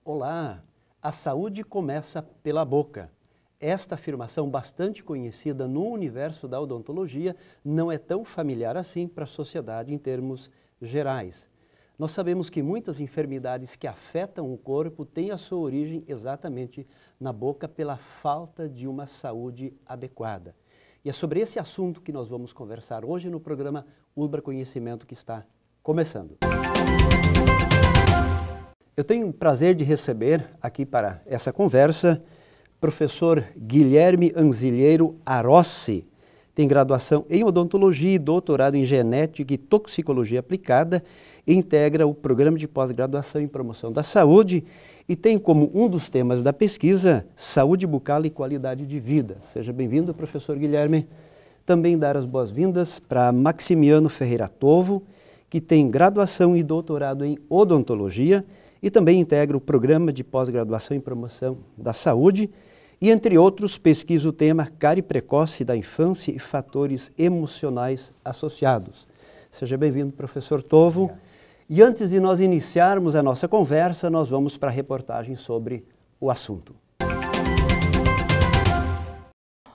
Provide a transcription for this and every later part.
Olá! A saúde começa pela boca. Esta afirmação, bastante conhecida no universo da odontologia, não é tão familiar assim para a sociedade em termos gerais. Nós sabemos que muitas enfermidades que afetam o corpo têm a sua origem exatamente na boca pela falta de uma saúde adequada. E é sobre esse assunto que nós vamos conversar hoje no programa Ulbra Conhecimento, que está começando. Eu tenho o prazer de receber aqui para essa conversa professor Guilherme Anzilheiro Arossi. Tem graduação em odontologia e doutorado em genética e toxicologia aplicada e integra o programa de pós-graduação em promoção da saúde e tem como um dos temas da pesquisa saúde bucal e qualidade de vida. Seja bem-vindo, professor Guilherme. Também dar as boas-vindas para Maximiano Ferreira Tovo, que tem graduação e doutorado em odontologia e também integra o programa de pós-graduação em promoção da saúde e, entre outros, pesquisa o tema cárie precoce da infância e fatores emocionais associados. Seja bem-vindo, professor Tovo. Obrigado. E antes de nós iniciarmos a nossa conversa, nós vamos para a reportagem sobre o assunto.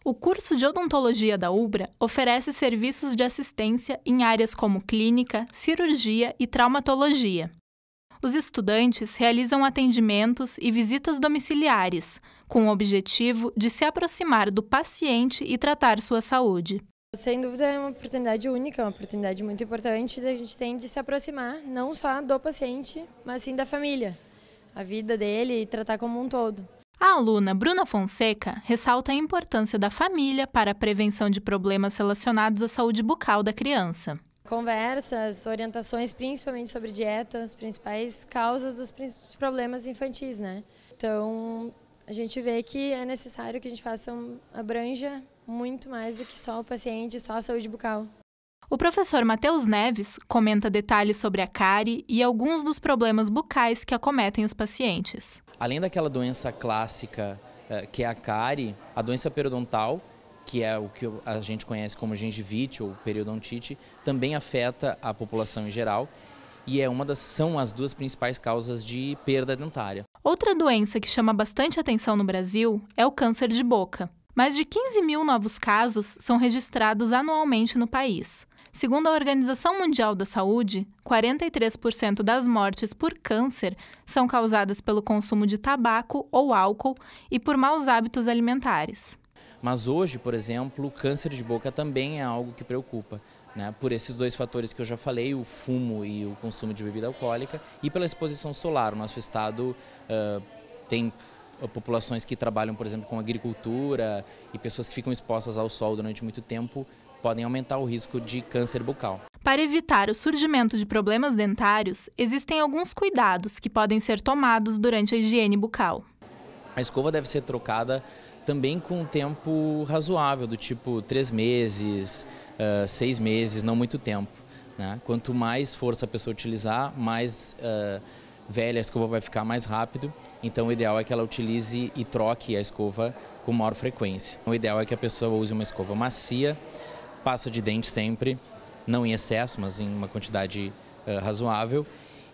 O curso de odontologia da Ulbra oferece serviços de assistência em áreas como clínica, cirurgia e traumatologia. Os estudantes realizam atendimentos e visitas domiciliares, com o objetivo de se aproximar do paciente e tratar sua saúde. Sem dúvida é uma oportunidade única, uma oportunidade muito importante. A gente tem de se aproximar não só do paciente, mas sim da família, a vida dele e tratar como um todo. A aluna Bruna Fonseca ressalta a importância da família para a prevenção de problemas relacionados à saúde bucal da criança. Conversas, orientações principalmente sobre dieta, as principais causas dos problemas infantis, né? Então, a gente vê que é necessário que a gente abranja muito mais do que só o paciente, só a saúde bucal. O professor Matheus Neves comenta detalhes sobre a cárie e alguns dos problemas bucais que acometem os pacientes. Além daquela doença clássica que é a cárie, a doença periodontal, que é o que a gente conhece como gengivite ou periodontite, também afeta a população em geral e são as duas principais causas de perda dentária. Outra doença que chama bastante atenção no Brasil é o câncer de boca. Mais de 15 mil novos casos são registrados anualmente no país. Segundo a Organização Mundial da Saúde, 43% das mortes por câncer são causadas pelo consumo de tabaco ou álcool e por maus hábitos alimentares. Mas hoje, por exemplo, o câncer de boca também é algo que preocupa, né? Por esses dois fatores que eu já falei, o fumo e o consumo de bebida alcoólica, e pela exposição solar. O nosso estado tem populações que trabalham, por exemplo, com agricultura e pessoas que ficam expostas ao sol durante muito tempo podem aumentar o risco de câncer bucal. Para evitar o surgimento de problemas dentários, existem alguns cuidados que podem ser tomados durante a higiene bucal. A escova deve ser trocada também com um tempo razoável, do tipo 3 meses, 6 meses, não muito tempo, né? Quanto mais força a pessoa utilizar, mais velha a escova vai ficar mais rápido, então o ideal é que ela utilize e troque a escova com maior frequência. O ideal é que a pessoa use uma escova macia, pasta de dente sempre, não em excesso, mas em uma quantidade razoável,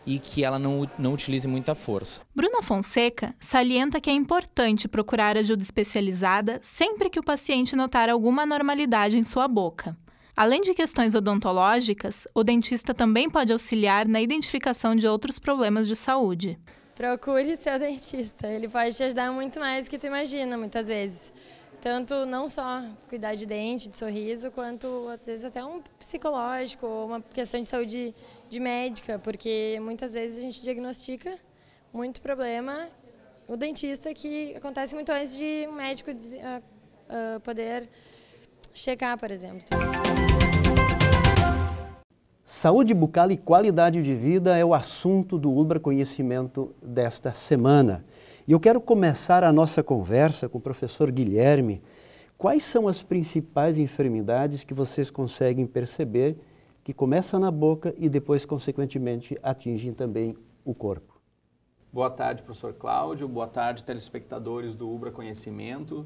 e que ela não utilize muita força. Bruna Fonseca salienta que é importante procurar ajuda especializada sempre que o paciente notar alguma anormalidade em sua boca. Além de questões odontológicas, o dentista também pode auxiliar na identificação de outros problemas de saúde. Procure seu dentista, ele pode te ajudar muito mais do que tu imagina, muitas vezes. Tanto não só cuidar de dente, de sorriso, quanto às vezes até um psicológico ou uma questão de saúde médica, porque muitas vezes a gente diagnostica muito problema, o dentista, que acontece muito antes de um médico poder checar, por exemplo. Saúde bucal e qualidade de vida é o assunto do Ulbra Conhecimento desta semana. E eu quero começar a nossa conversa com o professor Guilherme. Quais são as principais enfermidades que vocês conseguem perceber que começam na boca e depois, consequentemente, atingem também o corpo? Boa tarde, professor Cláudio. Boa tarde, telespectadores do Ulbra Conhecimento.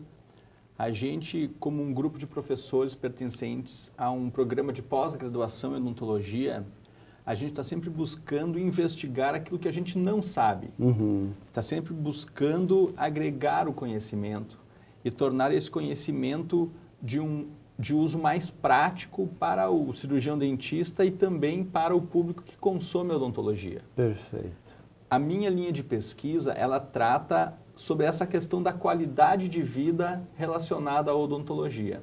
A gente, como um grupo de professores pertencentes a um programa de pós-graduação em odontologia, a gente está sempre buscando investigar aquilo que a gente não sabe. Está sempre buscando agregar o conhecimento e tornar esse conhecimento de uso mais prático para o cirurgião dentista e também para o público que consome a odontologia. Perfeito. A minha linha de pesquisa, ela trata sobre essa questão da qualidade de vida relacionada à odontologia.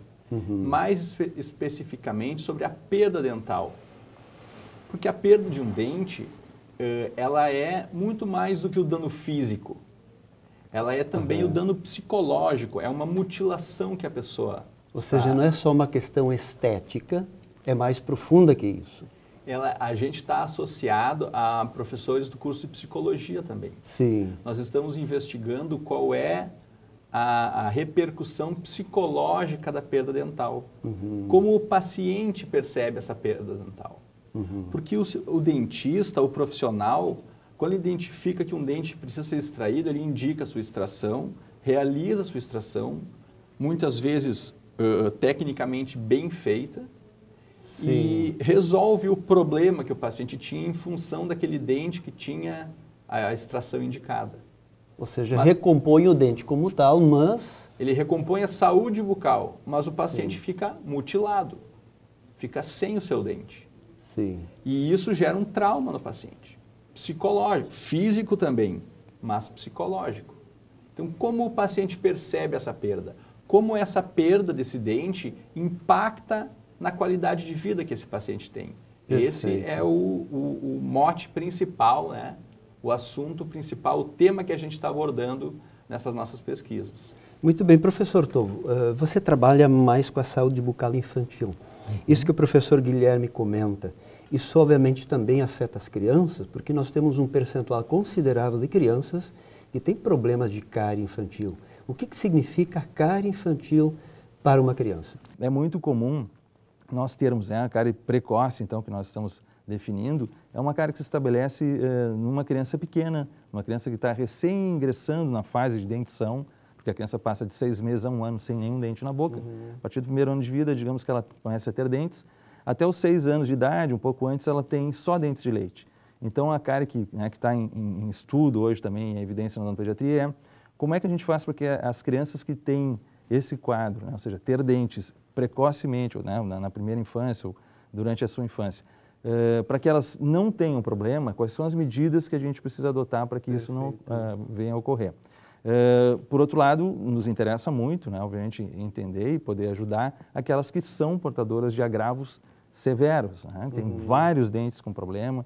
Mais especificamente sobre a perda dental. Porque a perda de um dente, ela é muito mais do que o dano físico. Ela é também o dano psicológico, é uma mutilação que a pessoa... Ou seja, não é só uma questão estética, é mais profunda que isso. A gente está associado a professores do curso de psicologia também. Sim. Nós estamos investigando qual é a repercussão psicológica da perda dental. Como o paciente percebe essa perda dental. Porque o dentista, o profissional, quando ele identifica que um dente precisa ser extraído, ele indica a sua extração, realiza a sua extração, muitas vezes tecnicamente bem feita, e resolve o problema que o paciente tinha em função daquele dente que tinha a extração indicada. Ou seja, recompõe o dente como tal, mas... Ele recompõe a saúde bucal, mas o paciente fica mutilado, fica sem o seu dente. Sim. E isso gera um trauma no paciente, psicológico, físico também, mas psicológico. Então, como o paciente percebe essa perda? Como essa perda desse dente impacta na qualidade de vida que esse paciente tem? Perfeito. Esse é o mote principal, né? O assunto principal, o tema que a gente está abordando nessas nossas pesquisas. Muito bem, professor Tovo, você trabalha mais com a saúde bucal infantil. Isso que o professor Guilherme comenta, isso obviamente também afeta as crianças, porque nós temos um percentual considerável de crianças que têm problemas de cárie infantil. O que significa cárie infantil para uma criança? É muito comum nós termos a cárie precoce, então, que nós estamos definindo, é uma cárie que se estabelece numa criança pequena, uma criança que está recém-ingressando na fase de dentição, porque a criança passa de 6 meses a 1 ano sem nenhum dente na boca. A partir do primeiro ano de vida, digamos que ela começa a ter dentes. Até os 6 anos de idade, um pouco antes, ela tem só dentes de leite. Então, a cárie que está em estudo hoje também, em evidência na odontopediatria, é como é que a gente faz para que as crianças que têm esse quadro, ou seja, ter dentes precocemente, ou, na primeira infância ou durante a sua infância, para que elas não tenham problema, quais são as medidas que a gente precisa adotar para que isso não venha a ocorrer. Por outro lado, nos interessa muito, obviamente, entender e poder ajudar aquelas que são portadoras de agravos severos. Tem vários dentes com problema,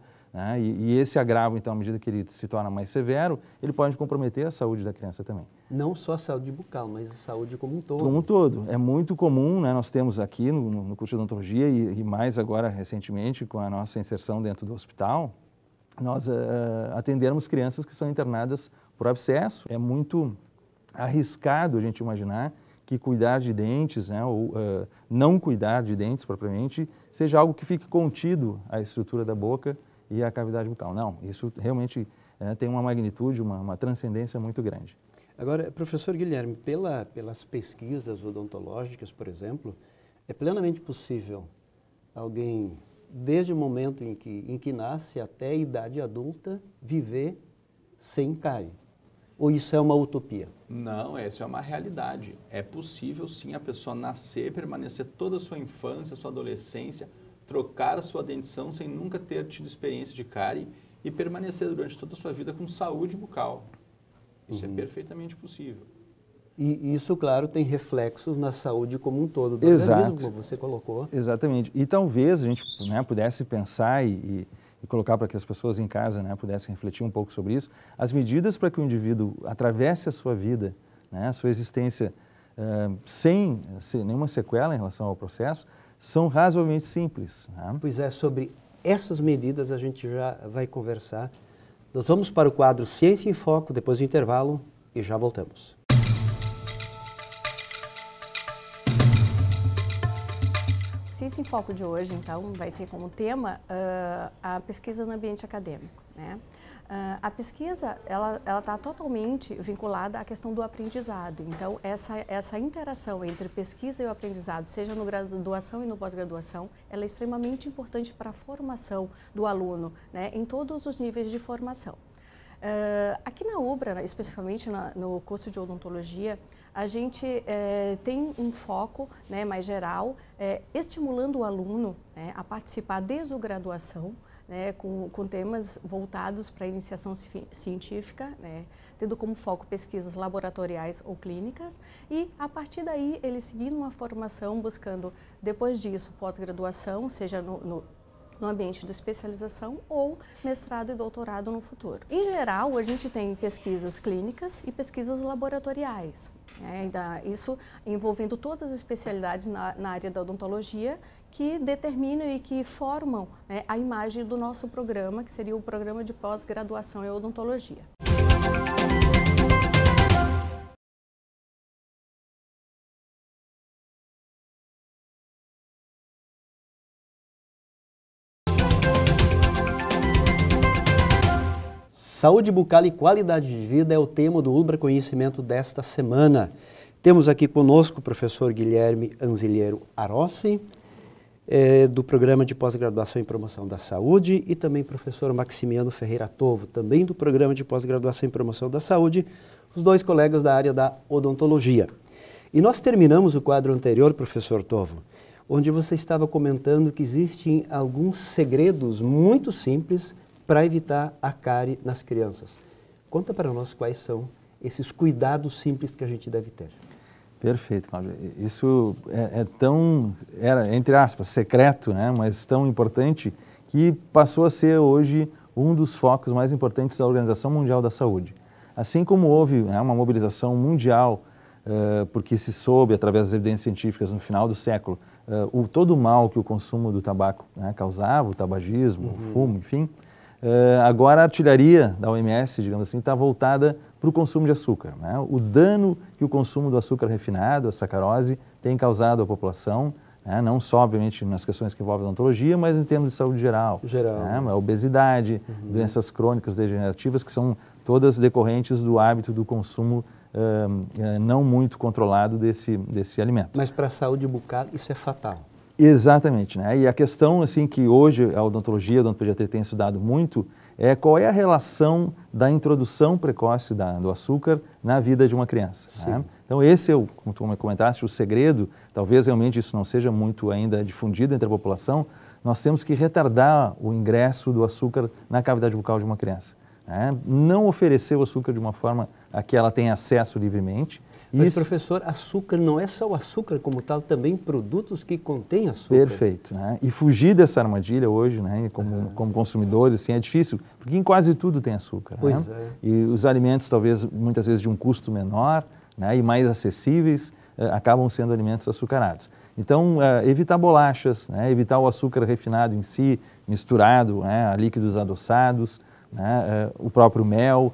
e esse agravo, então, à medida que ele se torna mais severo, ele pode comprometer a saúde da criança também. Não só a saúde bucal, mas a saúde como um todo. Como um todo. É muito comum, nós temos aqui no curso de odontologia e mais agora recentemente com a nossa inserção dentro do hospital, nós atendermos crianças que são internadas por abscesso. É muito arriscado a gente imaginar que cuidar de dentes, ou não cuidar de dentes propriamente, seja algo que fique contido à estrutura da boca e à cavidade bucal. Não, isso realmente tem uma magnitude, uma transcendência muito grande. Agora, professor Guilherme, pelas pesquisas odontológicas, por exemplo, é plenamente possível alguém, desde o momento em que nasce até a idade adulta, viver sem cárie? Ou isso é uma utopia? Não, essa é uma realidade. É possível, sim, a pessoa nascer, permanecer toda a sua infância, sua adolescência, trocar a sua dentição sem nunca ter tido experiência de cárie e permanecer durante toda a sua vida com saúde bucal. Isso é perfeitamente possível. E isso, claro, tem reflexos na saúde como um todo do organismo, como você colocou. Exatamente. E talvez a gente pudesse pensar e colocar para que as pessoas em casa pudessem refletir um pouco sobre isso, as medidas para que o indivíduo atravesse a sua vida, a sua existência, sem nenhuma sequela em relação ao processo, são razoavelmente simples. Pois é, sobre essas medidas a gente já vai conversar. Nós vamos para o quadro Ciência em Foco, depois do intervalo, e já voltamos. O Ciência em Foco de hoje, então, vai ter como tema a pesquisa no ambiente acadêmico, A pesquisa, ela está totalmente vinculada à questão do aprendizado. Então, essa interação entre pesquisa e o aprendizado, seja no graduação e no pós-graduação, ela é extremamente importante para a formação do aluno, né, em todos os níveis de formação. Aqui na UBRA, especificamente no curso de odontologia, a gente tem um foco, né, mais geral, estimulando o aluno, né, a participar desde a graduação, né, com temas voltados para a iniciação científica, né, tendo como foco pesquisas laboratoriais ou clínicas, e a partir daí ele seguir uma formação buscando, depois disso, pós-graduação, seja no ambiente de especialização ou mestrado e doutorado no futuro. Em geral, a gente tem pesquisas clínicas e pesquisas laboratoriais, né, isso envolvendo todas as especialidades na área da odontologia, que determinam e que formam, né, a imagem do nosso programa, que seria o programa de pós-graduação em odontologia. Saúde bucal e qualidade de vida é o tema do UBRA Conhecimento desta semana. Temos aqui conosco o professor Guilherme Anzilheiro Arossi, do Programa de Pós-Graduação em Promoção da Saúde, e também professor Maximiano Ferreira Tovo, também do Programa de Pós-Graduação em Promoção da Saúde, os dois colegas da área da odontologia. E nós terminamos o quadro anterior, professor Tovo, onde você estava comentando que existem alguns segredos muito simples para evitar a cárie nas crianças. Conta para nós quais são esses cuidados simples que a gente deve ter. Perfeito, Cláudio. Isso era, entre aspas, secreto, né, mas tão importante que passou a ser hoje um dos focos mais importantes da Organização Mundial da Saúde. Assim como houve, né, uma mobilização mundial, porque se soube, através das evidências científicas, no final do século, todo o mal que o consumo do tabaco, né, causava, o tabagismo, o fumo, enfim, agora a artilharia da OMS, digamos assim, está voltada para o consumo de açúcar, né? O dano que o consumo do açúcar refinado, a sacarose, tem causado à população, né? Não só, obviamente, nas questões que envolvem a odontologia, mas em termos de saúde geral. Né? A obesidade, doenças crônicas degenerativas, que são todas decorrentes do hábito do consumo não muito controlado desse alimento. Mas para a saúde bucal isso é fatal. Exatamente, né? E a questão, assim, que hoje a odontologia, a odontopediatria tem estudado muito, é qual é a relação da introdução precoce do açúcar na vida de uma criança. Né? Então esse, como tu comentaste, o segredo, talvez realmente isso não seja muito ainda difundido entre a população, nós temos que retardar o ingresso do açúcar na cavidade bucal de uma criança. Né? Não oferecer o açúcar de uma forma a que ela tenha acesso livremente. Mas, professor, açúcar não é só o açúcar como tal, também produtos que contêm açúcar. Perfeito. Né? E fugir dessa armadilha hoje, né, como consumidores, assim, é difícil, porque em quase tudo tem açúcar. Pois né? é. E os alimentos, talvez, muitas vezes de um custo menor, né, e mais acessíveis, acabam sendo alimentos açucarados. Então, evitar bolachas, né, evitar o açúcar refinado em si, misturado, né, a líquidos adoçados, né, o próprio mel.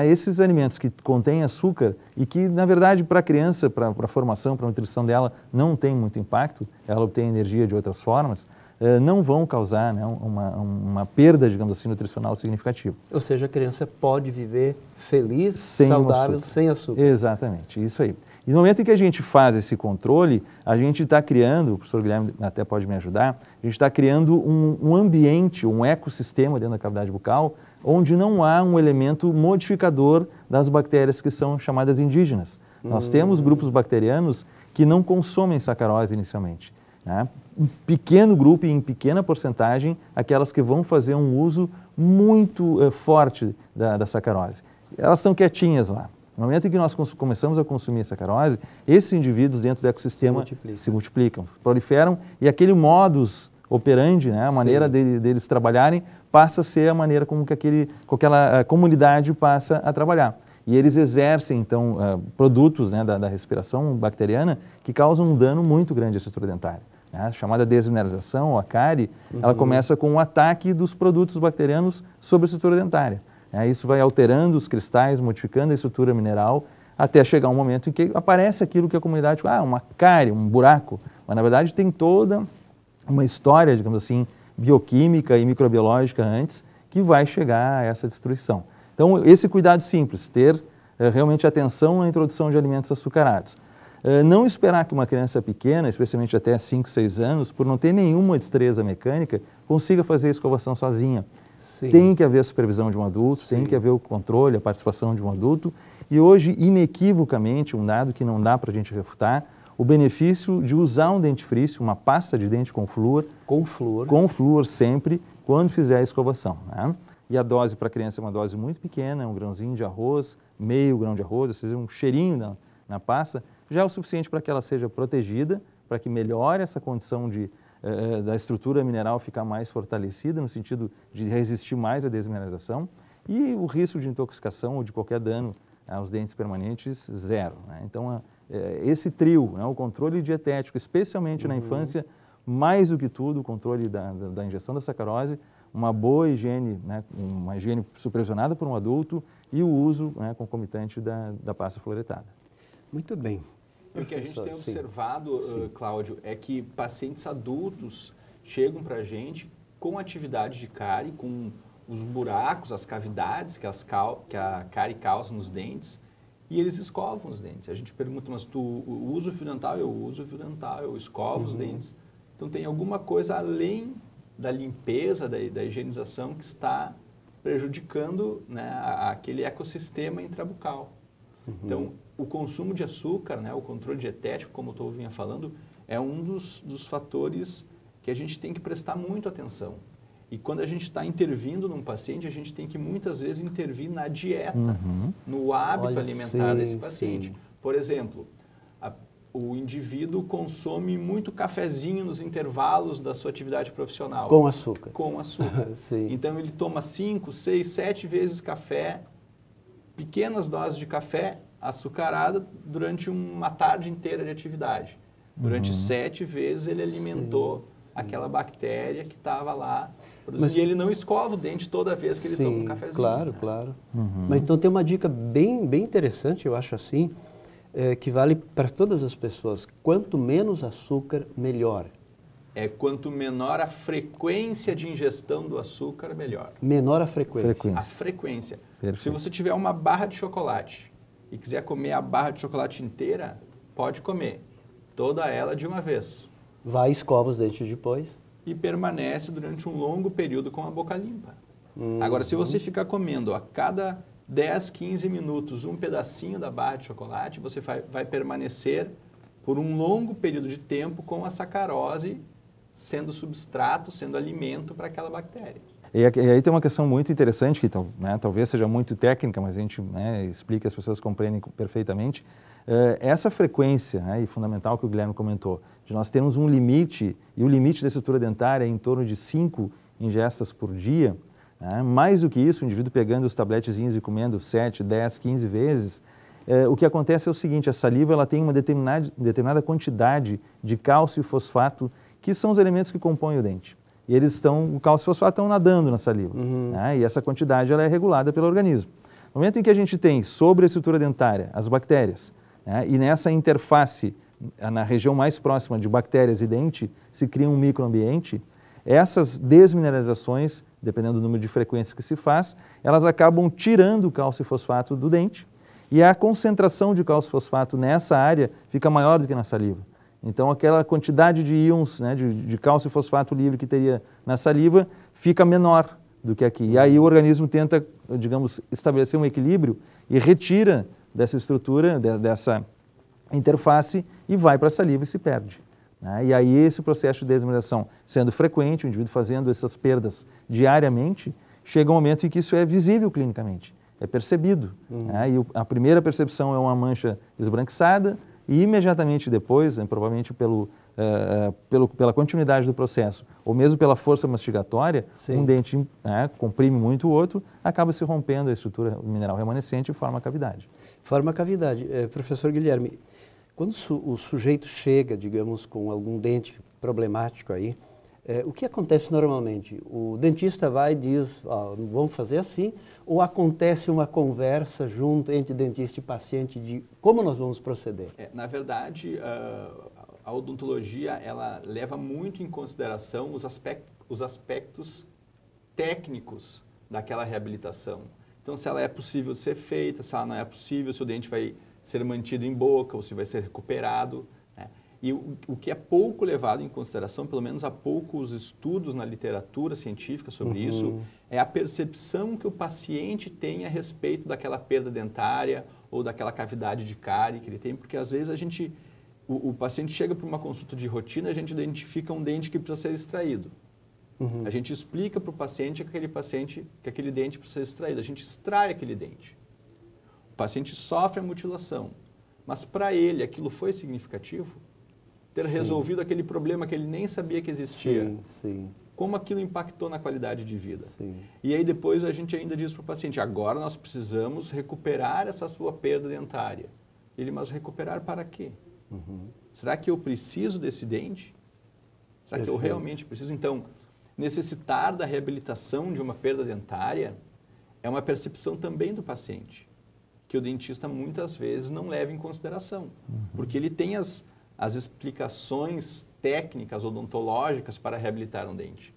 Esses alimentos que contêm açúcar e que, na verdade, para a criança, para a formação, para a nutrição dela, não tem muito impacto, ela obtém energia de outras formas, não vão causar, né, uma perda, digamos assim, nutricional significativa. Ou seja, a criança pode viver feliz, sem saudável, açúcar. sem açúcar. Exatamente, isso aí. E no momento em que a gente faz esse controle, a gente está criando, o professor Guilherme até pode me ajudar, a gente está criando um ambiente, um ecossistema dentro da cavidade bucal, onde não há um elemento modificador das bactérias que são chamadas indígenas. Nós temos grupos bacterianos que não consomem sacarose inicialmente. Né? Um pequeno grupo e em pequena porcentagem, aquelas que vão fazer um uso muito forte da sacarose. Elas estão quietinhas lá. No momento em que nós começamos a consumir sacarose, esses indivíduos dentro do ecossistema se multiplicam, proliferam, e aquele modus operandi, né, a maneira deles trabalharem, passa a ser a maneira como que aquela comunidade passa a trabalhar. E eles exercem, então, produtos, né, da respiração bacteriana que causam um dano muito grande à estrutura dentária. Né? A chamada desmineralização, ou a cárie, ela começa com o ataque dos produtos bacterianos sobre a estrutura dentária. Isso vai alterando os cristais, modificando a estrutura mineral, até chegar um momento em que aparece aquilo que a comunidade fala, uma cárie, um buraco. Mas, na verdade, tem toda uma história, digamos assim, bioquímica e microbiológica antes, que vai chegar a essa destruição. Então, esse cuidado simples, ter realmente atenção na introdução de alimentos açucarados. Não esperar que uma criança pequena, especialmente até 5, 6 anos, por não ter nenhuma destreza mecânica, consiga fazer a escovação sozinha. Sim. Tem que haver a supervisão de um adulto, sim, tem que haver o controle, a participação de um adulto. E hoje, inequivocamente, um dado que não dá para a gente refutar, o benefício de usar um dentifrício, uma pasta de dente com flúor. Com flúor. Com flúor sempre, quando fizer a escovação, né? E a dose para a criança é uma dose muito pequena, um grãozinho de arroz, meio grão de arroz, ou seja, um cheirinho na pasta, já é o suficiente para que ela seja protegida, para que melhore essa condição da estrutura mineral ficar mais fortalecida, no sentido de resistir mais à desmineralização, e o risco de intoxicação ou de qualquer dano aos dentes permanentes, zero, né? Então, esse trio, né, o controle dietético, especialmente na infância, mais do que tudo, o controle da ingestão da sacarose, uma boa higiene, né, uma higiene supervisionada por um adulto e o uso, né, concomitante da pasta fluoretada. Muito bem. O que a gente tem observado, Cláudio, é que pacientes adultos chegam para a gente com atividade de cárie, com os buracos, as cavidades que a cárie causa nos dentes, e eles escovam os dentes. A gente pergunta, mas tu usa o fio dental? Eu uso o fio dental, eu escovo os dentes. Então tem alguma coisa além da limpeza, da higienização que está prejudicando, né, aquele ecossistema intrabucal. Então, o consumo de açúcar, né, o controle dietético, como eu vinha falando, é um dos fatores que a gente tem que prestar muito atenção. E quando a gente está intervindo num paciente, a gente tem que muitas vezes intervir na dieta, no hábito alimentar desse paciente. Por exemplo, o indivíduo consome muito cafezinho nos intervalos da sua atividade profissional. Com açúcar. Com açúcar. Então, ele toma 5, 6, 7 vezes café, pequenas doses de café açucarada durante uma tarde inteira de atividade. Durante 7 vezes ele alimentou aquela bactéria que estava lá. E ele não escova o dente toda vez que ele toma um cafezinho. Claro, claro. Mas então tem uma dica bem interessante, eu acho assim, que vale para todas as pessoas. Quanto menos açúcar, melhor. Quanto menor a frequência de ingestão do açúcar, melhor. Menor a frequência. A frequência. Perfeito. Se você tiver uma barra de chocolate e quiser comer a barra de chocolate inteira, pode comer. Toda ela de uma vez. Vai e escova os dentes depois. E permanece durante um longo período com a boca limpa. Agora, se você ficar comendo a cada 10, 15 minutos um pedacinho da barra de chocolate, você vai permanecer por um longo período de tempo com a sacarose sendo substrato, sendo alimento para aquela bactéria. E aí tem uma questão muito interessante, que talvez seja muito técnica, mas a gente explica, as pessoas compreendem perfeitamente. Essa frequência, e fundamental que o Guilherme comentou, de nós termos um limite, e o limite da estrutura dentária é em torno de 5 ingestas por dia, mais do que isso, o indivíduo pegando os tabletezinhos e comendo 7, 10, 15 vezes, o que acontece é o seguinte: a saliva ela tem uma determinada quantidade de cálcio e fosfato, que são os elementos que compõem o dente. E o cálcio e o fosfato estão nadando na saliva. E essa quantidade ela é regulada pelo organismo. No momento em que a gente tem sobre a estrutura dentária as bactérias, e nessa interface, na região mais próxima de bactérias e dente, se cria um microambiente, essas desmineralizações, dependendo do número de frequências que se faz, elas acabam tirando o cálcio e fosfato do dente, e a concentração de cálcio e fosfato nessa área fica maior do que na saliva. Então, aquela quantidade de íons, de cálcio e fosfato livre que teria na saliva, fica menor do que aqui. E aí o organismo tenta, digamos, estabelecer um equilíbrio e retira dessa estrutura, dessa interface, e vai para a saliva e se perde. E aí esse processo de desmineralização sendo frequente, o indivíduo fazendo essas perdas diariamente, chega um momento em que isso é visível clinicamente, é percebido. E a primeira percepção é uma mancha esbranquiçada, e imediatamente depois, provavelmente pela continuidade do processo, ou mesmo pela força mastigatória, um dente comprime muito o outro, acaba se rompendo a estrutura mineral remanescente e forma a cavidade. Forma a cavidade. Professor Guilherme, quando o sujeito chega, digamos, com algum dente problemático aí, o que acontece normalmente? O dentista vai e diz, vamos fazer assim, ou acontece uma conversa junto entre dentista e paciente de como nós vamos proceder? Na verdade, a odontologia ela leva muito em consideração os aspectos técnicos daquela reabilitação. Então, se ela é possível de ser feita, se ela não é possível, se o dente vai ser mantido em boca ou se vai ser recuperado, né? E o que é pouco levado em consideração, pelo menos há poucos estudos na literatura científica sobre isso, é a percepção que o paciente tem a respeito daquela perda dentária ou daquela cavidade de cárie que ele tem, porque às vezes o paciente chega para uma consulta de rotina, a gente identifica um dente que precisa ser extraído. A gente explica para o paciente que aquele dente precisa ser extraído, a gente extrai aquele dente. O paciente sofre a mutilação, mas para ele aquilo foi significativo? Ter resolvido aquele problema que ele nem sabia que existia? Como aquilo impactou na qualidade de vida? E aí depois a gente ainda diz para o paciente, agora nós precisamos recuperar essa sua perda dentária. Ele, mas recuperar para quê? Será que eu preciso desse dente? Será que eu realmente preciso? Então, necessitar da reabilitação de uma perda dentária é uma percepção também do paciente, que o dentista muitas vezes não leva em consideração, porque ele tem as explicações técnicas odontológicas para reabilitar um dente.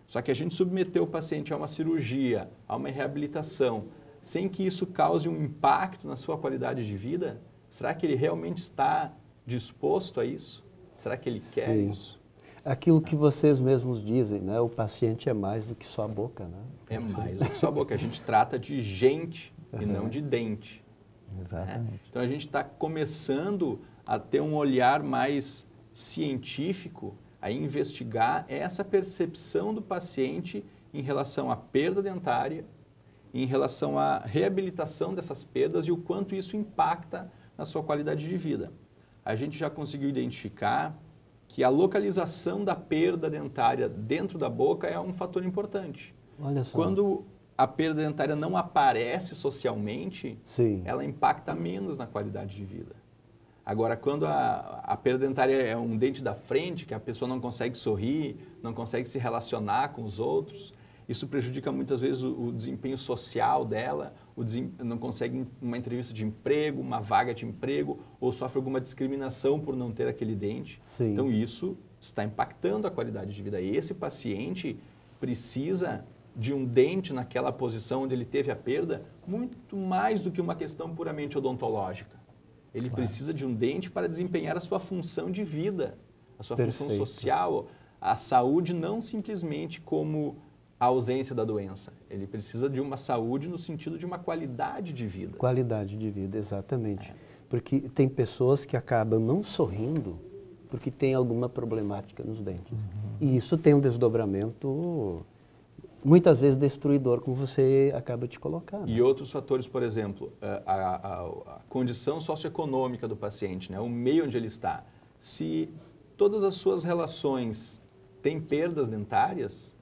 Só que a gente submeteu o paciente a uma cirurgia, a uma reabilitação, sem que isso cause um impacto na sua qualidade de vida, será que ele realmente está disposto a isso? Será que ele quer isso? Aquilo que vocês mesmos dizem, né? O paciente é mais do que só a boca, né? É mais do que só a boca. A gente trata de gente e não de dente. Exatamente. Né? Então a gente está começando a ter um olhar mais científico, a investigar essa percepção do paciente em relação à perda dentária, em relação à reabilitação dessas perdas e o quanto isso impacta na sua qualidade de vida. A gente já conseguiu identificar que a localização da perda dentária dentro da boca é um fator importante. Olha só. Quando a perda dentária não aparece socialmente, ela impacta menos na qualidade de vida. Agora, quando a perda dentária é um dente da frente, que a pessoa não consegue sorrir, não consegue se relacionar com os outros, isso prejudica muitas vezes o desempenho social dela, não consegue uma entrevista de emprego, uma vaga de emprego, ou sofre alguma discriminação por não ter aquele dente. Então, isso está impactando a qualidade de vida. E esse paciente precisa de um dente naquela posição onde ele teve a perda, muito mais do que uma questão puramente odontológica. Ele precisa de um dente para desempenhar a sua função de vida, a sua função social, a saúde não simplesmente como a ausência da doença. Ele precisa de uma saúde no sentido de uma qualidade de vida. Qualidade de vida, exatamente. Porque tem pessoas que acabam não sorrindo porque tem alguma problemática nos dentes. E isso tem um desdobramento muitas vezes destruidor, como você acaba de colocar. Né? E outros fatores, por exemplo, a condição socioeconômica do paciente, né? O meio onde ele está. Se todas as suas relações têm perdas dentárias,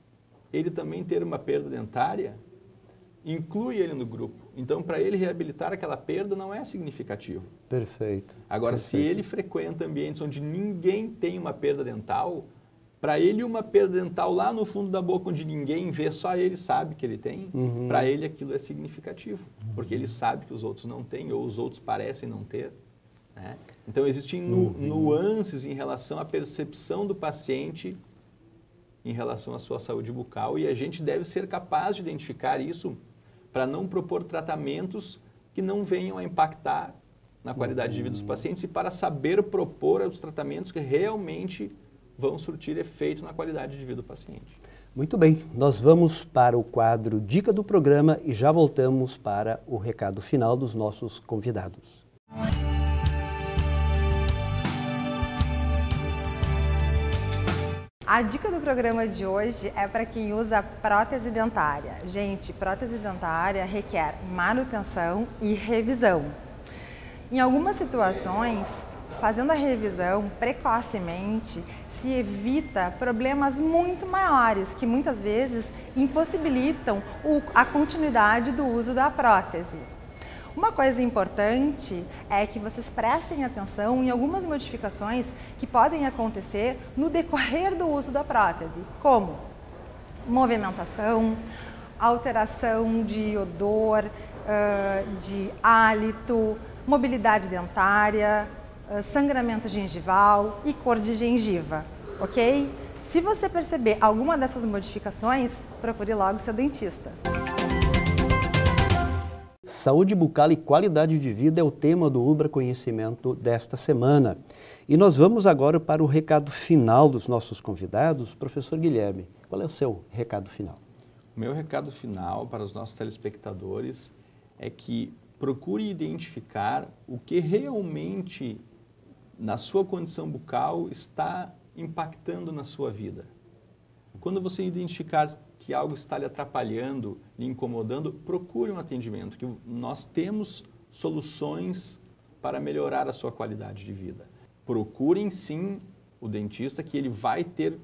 ele também ter uma perda dentária inclui ele no grupo. Então, para ele reabilitar aquela perda não é significativo. Perfeito. Agora, se ele frequenta ambientes onde ninguém tem uma perda dental, para ele uma perda dental lá no fundo da boca onde ninguém vê, só ele sabe que ele tem, para ele aquilo é significativo, porque ele sabe que os outros não têm ou os outros parecem não ter. Né? Então, existem nuances em relação à percepção do paciente em relação à sua saúde bucal e a gente deve ser capaz de identificar isso para não propor tratamentos que não venham a impactar na qualidade de vida dos pacientes e para saber propor os tratamentos que realmente vão surtir efeito na qualidade de vida do paciente. Muito bem, nós vamos para o quadro Dica do Programa e já voltamos para o recado final dos nossos convidados. A dica do programa de hoje é para quem usa prótese dentária. Gente, prótese dentária requer manutenção e revisão. Em algumas situações, fazendo a revisão precocemente, se evita problemas muito maiores, que muitas vezes impossibilitam a continuidade do uso da prótese. Uma coisa importante é que vocês prestem atenção em algumas modificações que podem acontecer no decorrer do uso da prótese, como movimentação, alteração de odor, de hálito, mobilidade dentária, sangramento gengival e cor de gengiva, ok? Se você perceber alguma dessas modificações, procure logo seu dentista. Saúde bucal e qualidade de vida é o tema do Umbra Conhecimento desta semana. E nós vamos agora para o recado final dos nossos convidados. Professor Guilherme, qual é o seu recado final? O meu recado final para os nossos telespectadores é que procure identificar o que realmente na sua condição bucal está impactando na sua vida. Quando você identificar que algo está lhe atrapalhando, lhe incomodando, procure um atendimento, que nós temos soluções para melhorar a sua qualidade de vida. Procurem sim o dentista, que ele vai ter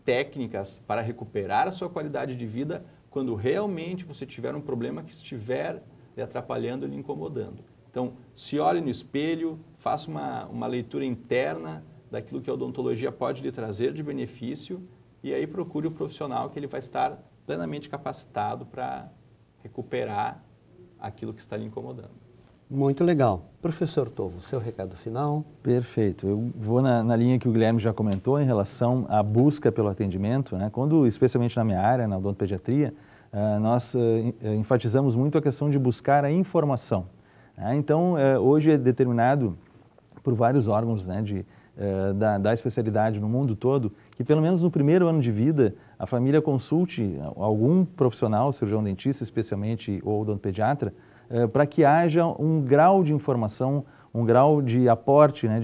técnicas para recuperar a sua qualidade de vida quando realmente você tiver um problema que estiver lhe atrapalhando, lhe incomodando. Então, se olhe no espelho, faça uma leitura interna daquilo que a odontologia pode lhe trazer de benefício e aí procure o profissional, que ele vai estar plenamente capacitado para recuperar aquilo que está lhe incomodando. Muito legal. Professor Tovo, seu recado final? Perfeito. Eu vou na linha que o Guilherme já comentou em relação à busca pelo atendimento, né? Quando, especialmente na minha área, na odontopediatria, nós enfatizamos muito a questão de buscar a informação. Então, hoje é determinado por vários órgãos, né, da especialidade no mundo todo, que pelo menos no primeiro ano de vida a família consulte algum profissional, cirurgião dentista especialmente ou odontopediatra, para que haja um grau de informação, um grau de aporte, né,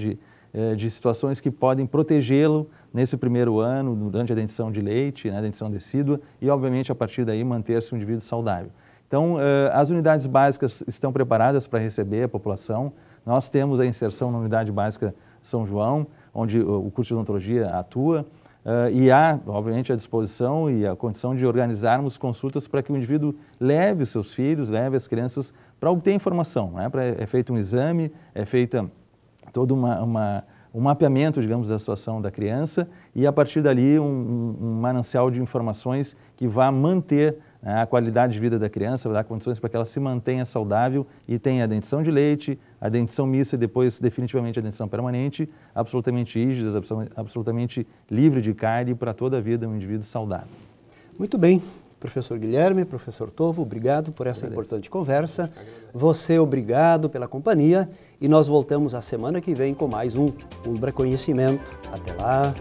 de situações que podem protegê-lo nesse primeiro ano, durante a dentição de leite, né, a dentição decídua, e obviamente a partir daí manter-se um indivíduo saudável. Então, as unidades básicas estão preparadas para receber a população. Nós temos a inserção na unidade básica São João, onde o curso de odontologia atua, e há, obviamente, a disposição e a condição de organizarmos consultas para que o indivíduo leve os seus filhos, leve as crianças para obter informação, né? É feito um exame, é feita todo um mapeamento, digamos, da situação da criança e, a partir dali, um manancial de informações que vá manter a qualidade de vida da criança, vai dar condições para que ela se mantenha saudável e tenha a dentição de leite, a dentição mista e depois definitivamente a dentição permanente, absolutamente rígidas, absolutamente livre de cárie para toda a vida um indivíduo saudável. Muito bem. Professor Guilherme, professor Tovo, obrigado por essa importante conversa. Você, obrigado pela companhia e nós voltamos a semana que vem com mais um Umbra Conhecimento. Até lá!